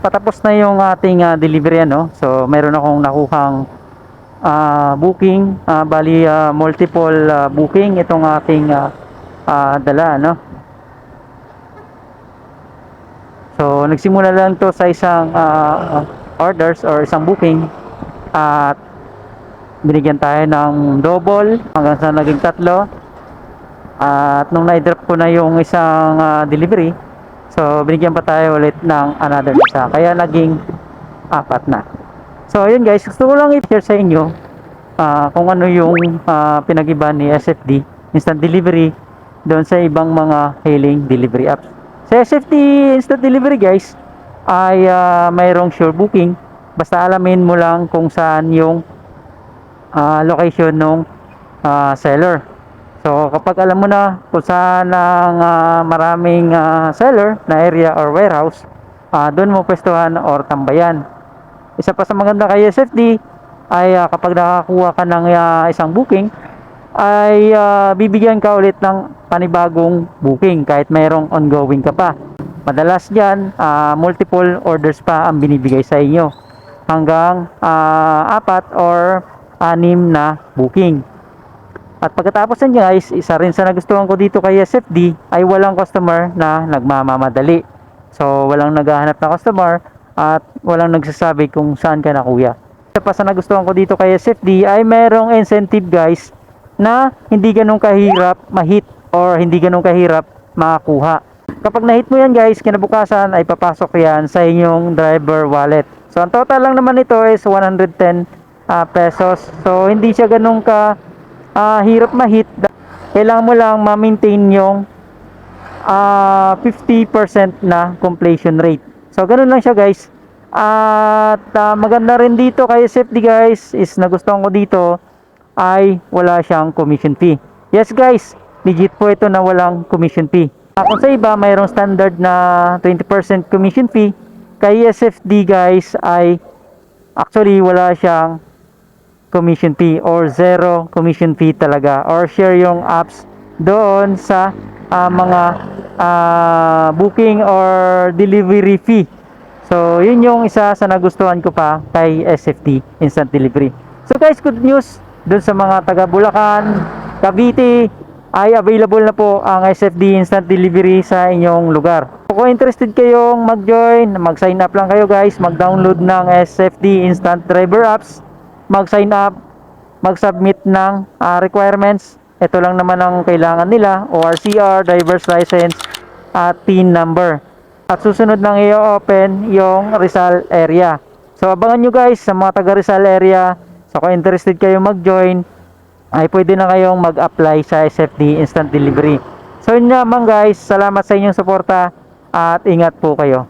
patapos na yung ating delivery ano. So meron akong nakuhang booking, bali multiple booking itong ating dala no. So nagsimula lang to sa isang orders or isang booking at binigyan tayo ng double hanggang sa naging tatlo. At nung na-drop ko na yung isang delivery, so binigyan pa tayo ulit ng another isa. Kaya naging apat na. So ayun guys, gusto ko lang i-share sa inyo kung ano yung pinag-iba ni SFD Instant Delivery doon sa ibang mga hailing delivery apps. Sa SFD Instant Delivery guys ay mayroong sure booking. Basta alamin mo lang kung saan yung location ng seller. So kapag alam mo na kung saan ang maraming seller na area or warehouse, doon mo pwestuhan or tambayan. Isa pa sa maganda kay SFD ay kapag nakakuha ka ng isang booking, ay bibigyan ka ulit ng panibagong booking kahit mayroong ongoing ka pa. Madalas dyan, multiple orders pa ang binibigay sa inyo hanggang apat or anim na booking. At pagkatapos yan guys, isa rin sa nagustuhan ko dito kay SFD ay walang customer na nagmamamadali. So walang naghahanap na customer at walang nagsasabi kung saan ka na kuya. Isa pa sa nagustuhan ko dito kay SFD ay merong incentive guys na hindi ganun kahirap ma-hit or hindi ganun kahirap makakuha. Kapag na-hit mo yan guys, kinabukasan ay papasok yan sa inyong driver wallet. So ang total lang naman ito is 110 pesos. So hindi siya ganun ka hirap ma-hit. Kailangan mo lang ma-maintain yung 50% na completion rate. So ganun lang siya guys. At maganda rin dito kay SFD guys is nagustuhan ko dito ay wala siyang commission fee. Yes guys, legit po ito na walang commission fee. Kung sa iba mayroong standard na 20% commission fee, kay SFD guys ay actually wala siyang commission fee or zero commission fee talaga, or share yung apps doon sa mga booking or delivery fee. So yun yung isa sa nagustuhan ko pa kay SFD Instant Delivery. So guys, good news doon sa mga taga Bulacan, Cavite, ay available na po ang SFD Instant Delivery sa inyong lugar. Kung interested kayong mag-join, mag-sign up lang kayo guys, mag-download ng SFD Instant Driver Apps, mag-sign up, mag-submit ng requirements. Ito lang naman ang kailangan nila: ORCR, driver's license at PIN number. At susunod nang i-open yung Rizal area. So abangan nyo guys sa mga taga Rizal area. So kung interested kayo mag-join, ay pwede na kayong mag-apply sa SFD Instant Delivery. So yun naman guys, salamat sa inyong suporta at ingat po kayo.